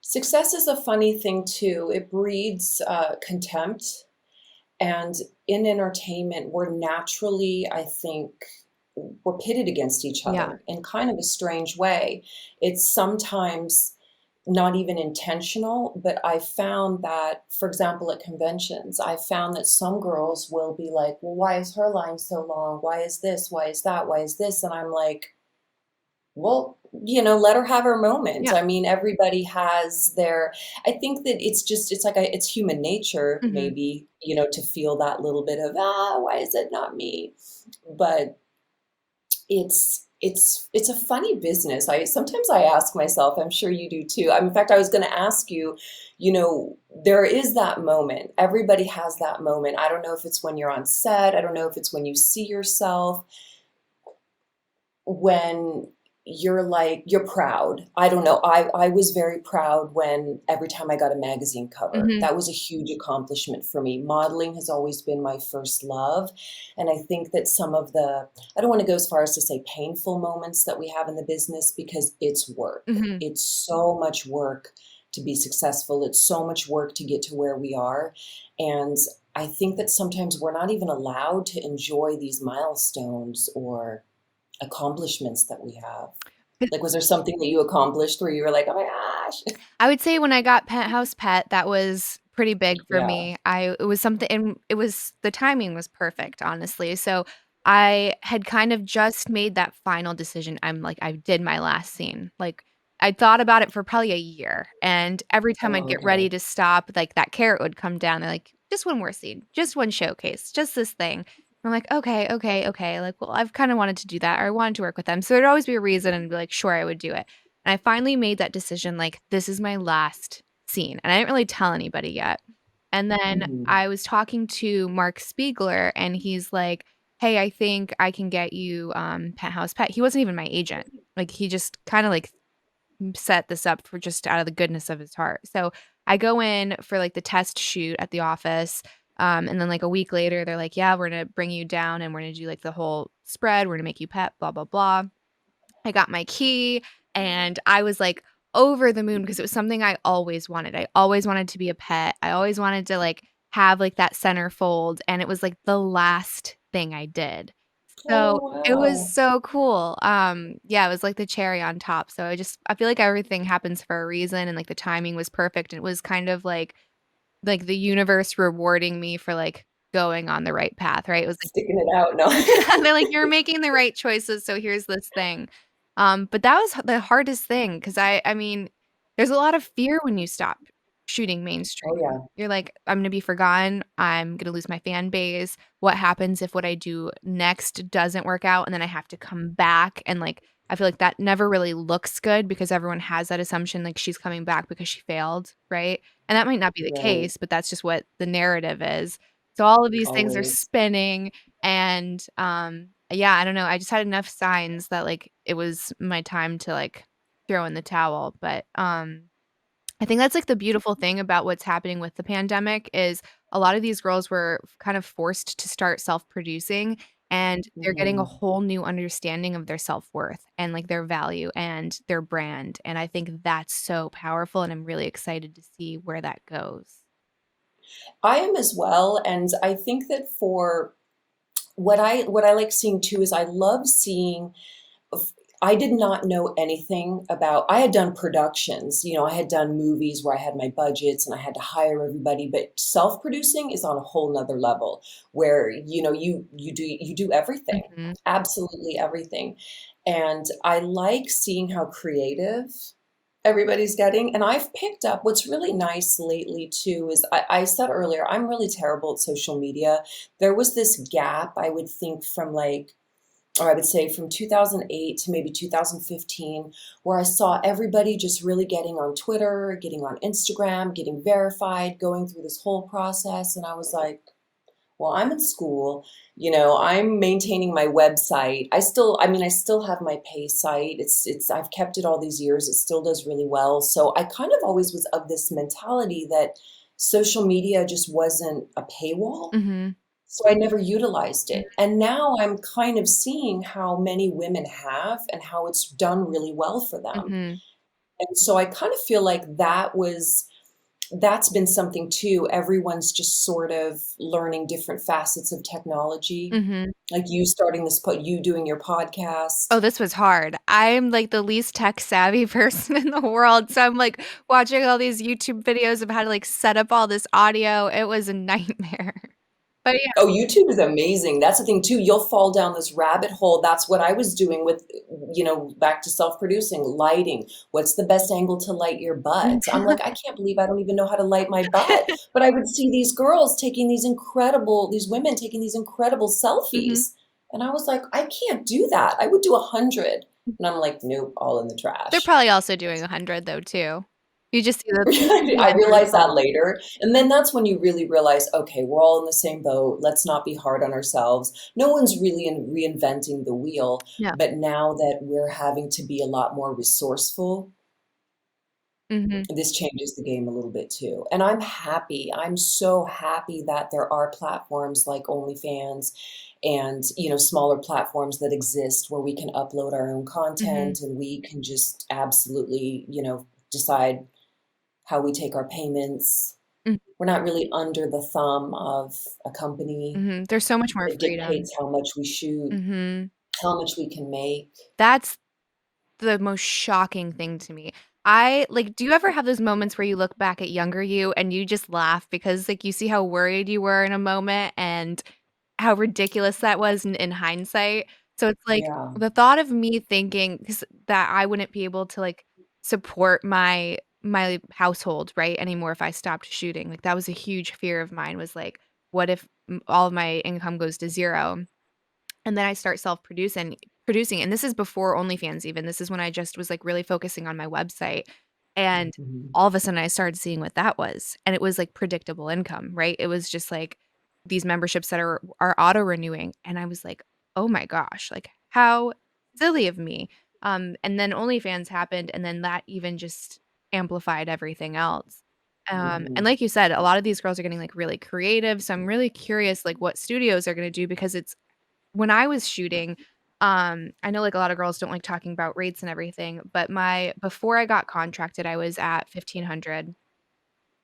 Success is a funny thing too. It breeds contempt. And in entertainment, we're naturally, I think, we're pitted against each Yeah. other in kind of a strange way. It's sometimes not even intentional, but I found that, for example, at conventions, I found that some girls will be like, well, why is her line so long? Why is this? Why is that? Why is this? And I'm like, well, let her have her moment. Yeah. I mean, everybody has their, I think that it's human nature, Hmm. maybe, to feel that little bit of, why is it not me? But it's a funny business. Sometimes I ask myself, I'm sure you do too. In fact, I was going to ask you, there is that moment. Everybody has that moment. I don't know if it's when you're on set. I don't know if it's when you see yourself when you're like you're proud. I don't know. I was very proud when every time I got a magazine cover. Hmm. That was a huge accomplishment for me. Modeling has always been my first love, and I think that some of the I don't want to go as far as to say painful moments that we have in the business because it's work. Hmm. It's so much work to be successful. It's so much work to get to where we are. And I think that sometimes we're not even allowed to enjoy these milestones or accomplishments that we have. Like, was there something that you accomplished where you were like, "Oh my gosh." I would say when I got Penthouse Pet, that was pretty big for Yeah. me. It was something, and it was the timing was perfect, honestly. So I had kind of just made that final decision. I'm like, I did my last scene. Like I thought about it for probably a year, and every time I'd Oh, get ready okay. to stop, like that carrot would come down. They're like, just one more scene, just one showcase, just this thing. I'm like, okay, okay, okay. Like, well, I've kind of wanted to do that, or I wanted to work with them. So there'd always be a reason, and be like, sure, I would do it. And I finally made that decision, like, this is my last scene. And I didn't really tell anybody yet. And then Mhm. I was talking to Mark Spiegler, and he's like, hey, I think I can get you Penthouse Pet. He wasn't even my agent. Like, he just kind of like set this up for just out of the goodness of his heart. So I go in for like the test shoot at the office. And then like a week later, they're like, yeah, we're going to bring you down and we're going to do like the whole spread. We're going to make you pet, blah, blah, blah. I got my key and I was like over the moon because it was something I always wanted. I always wanted to be a pet. I always wanted to like have like that centerfold and it was like the last thing I did. Oh, So it was wow. so cool. Yeah, it was like the cherry on top. So I feel like everything happens for a reason and like the timing was perfect and it was kind of like the universe rewarding me for like going on the right path, right? It was like Sticking it out, no. they're like, "You're making the right choices, so here's this thing." But that was the hardest thing because I mean, there's a lot of fear when you stop shooting Oh, mainstream. yeah. You're like, "I'm gonna be forgotten. I'm gonna lose my fan base. What happens if what I do next doesn't work out and then I have to come back?" And, like, I feel like that never really looks good because everyone has that assumption, like, she's coming back because she failed, right? And that might not be the Right. case, but that's just what the narrative is. So all of these things are Always. spinning and, yeah, I don't know, I just had enough signs that, like, it was my time to, like, throw in the towel, but, I think that's, like, the beautiful thing about what's happening with the pandemic is a lot of these girls were kind of forced to start self-producing, and they're getting a Mhm. whole new understanding of their self-worth and, like, their value and their brand, and I think that's so powerful, and I'm really excited to see where that goes. I am as well, and I think that for what I like seeing too is I love seeing I did not know anything about I had done productions, I had done movies where I had my budgets and I had to hire everybody, but self-producing is on a whole nother level where, you do everything, Mhm. absolutely everything. And I like seeing how creative everybody's getting. And I've picked up what's really nice lately too is I said earlier, I'm really terrible at social media. There was this gap, I would think, from like or I would say from 2008 to maybe 2015, where I saw everybody just really getting on Twitter, getting on Instagram, getting verified, going through this whole process. And I was like, well, I'm in school, I'm maintaining my website. I still have my pay site. I've kept it all these years. It still does really well. So I kind of always was of this mentality that social media just wasn't a paywall. Mhm. So I never utilized it. And now I'm kind of seeing how many women have and how it's done really well for them. Mhm. And so I kind of feel like that's been something too. Everyone's just sort of learning different facets of technology. Mhm. Like you starting you doing your podcast. Oh, this was hard. I'm like the least tech savvy person in the world. So I'm like watching all these YouTube videos of how to like set up all this audio. It was a nightmare. But yeah. Oh, YouTube is amazing. That's the thing too. You'll fall down this rabbit hole. That's what I was doing with, back to self-producing, lighting. What's the best angle to light your butt? I'm like, I can't believe I don't even know how to light my butt. But I would see these women taking these incredible Mhm. selfies. And I was like, I can't do that. I would do 100. And I'm like, nope, all in the They're trash. probably also doing 100 though too. You just see the I end realized that result. later. And then that's when you really realize, okay, we're all in the same boat. Let's not be hard on ourselves. No one's really reinventing the wheel. Yeah. But now that we're having to be a lot more resourceful, Mhm. this changes the game a little bit too. And I'm happy. I'm so happy that there are platforms like OnlyFans and, smaller platforms that exist where we can upload our own Mhm. content and we can just absolutely, decide how we take our payments. Mm. We're not really under the thumb of a company Mhm. There's so much more that freedom. dictates how much we shoot, Mhm. how much we can make. That's the most shocking thing to me. I like, do you ever have those moments where you look back at younger you and you just laugh because, like, you see how worried you were in a moment and how ridiculous that was in hindsight? So it's like Yeah. the thought of me thinking 'cause that I wouldn't be able to, like, support my household, right, anymore if I stopped shooting, like, that was a huge fear of mine was, like, what if all of my income goes to 0? And then I start producing, and this is before OnlyFans even, this is when I just was, like, really focusing on my website, and Mhm. all of a sudden I started seeing what that was, and it was, like, predictable income, right? It was just, like, these memberships that are auto-renewing, and I was like, "Oh my gosh, like, how silly of me." And then OnlyFans happened, and then that even just amplified everything else. And Mhm. like you said, a lot of these girls are getting, like, really creative, so I'm really curious, like, what studios are gonna do because it's when I was shooting, I know, like, a lot of girls don't like talking about rates and everything, but my before I got contracted, I was at 1,500,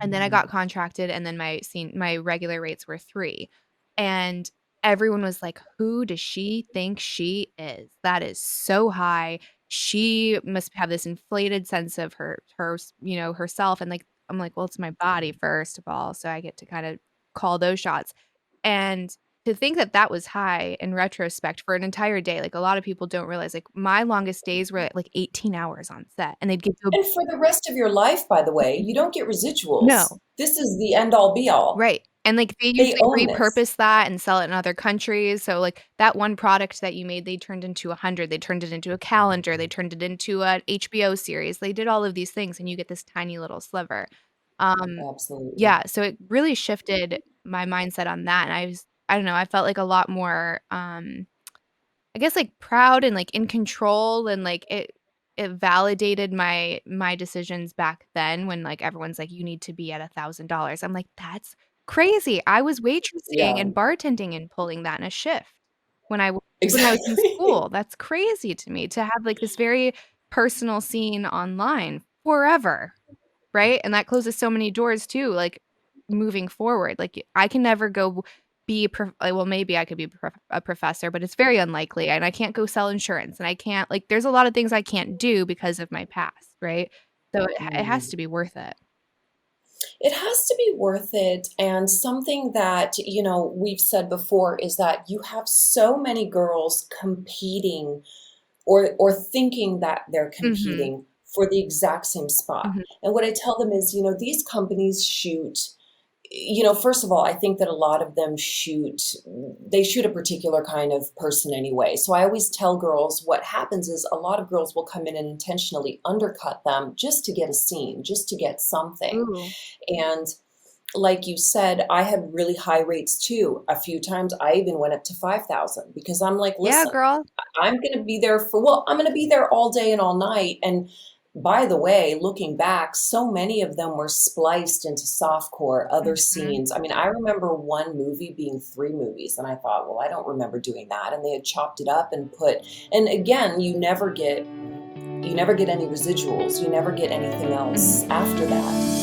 and then I got Mhm. contracted, and then my regular rates were 3, and everyone was like, "Who does she think she is? That is so high. She must have this inflated sense of herself," and, like, I'm like, "Well, it's my body, first of all, so I get to kinda call those shots." And to think that that was high in retrospect for an entire day, like, a lot of people don't realize, like, my longest days were, like, 18 hours on set, and they'd get to And for the rest of your life, by the way, you don't get residuals. no. This is the end all be all. Right, and, like, they They usually own this. repurpose that and sell it in other countries, so, like, that one product that you made, they turned into 100, they turned it into a calendar, they turned it into a HBO series, they did all of these things, and you get this tiny little sliver. Um, Absolutely. yeah, so it really shifted my mindset on that, and I don't know, I felt like a lot more, I guess, like, proud and, like, in control and, like, it validated my decisions back then when, like, everyone's like, "You need to be at $1,000." I'm like, "That's crazy." I was waitressing Yeah. and bartending and pulling that in a shift when I was in Exactly. school. That's crazy to me to have, like, this very personal scene online forever. Right? And that closes so many doors too, like, moving forward, like, I can never go be a well, maybe I could be a professor, but it's very unlikely, and I can't go sell insurance, and I can't like, there's a lot of things I can't do because of my past, right? So it has Mhm. to be worth it. It has to be worth it, and something that, we've said before is that you have so many girls competing or thinking that they're Mhm, competing for the exact same spot. mhm. And what I tell them is, these companies shoot, first of all, I think that a lot of them they shoot a particular kind of person anyway. So I always tell girls what happens is a lot of girls will come in and intentionally undercut them just to get a scene, just to get something. Ooh. And like you said, I had really high rates too. A few times I even went up to 5,000 because I'm like, Yeah, listen, girl. I'm going to be there all day and all night. And by the way, looking back, so many of them were spliced into softcore, other Mhm. scenes. I mean, I remember one movie being 3 movies, and I thought, well, I don't remember doing that. And they had chopped it up and and again, you never get you never get any residuals. You never get anything else Mhm. after that.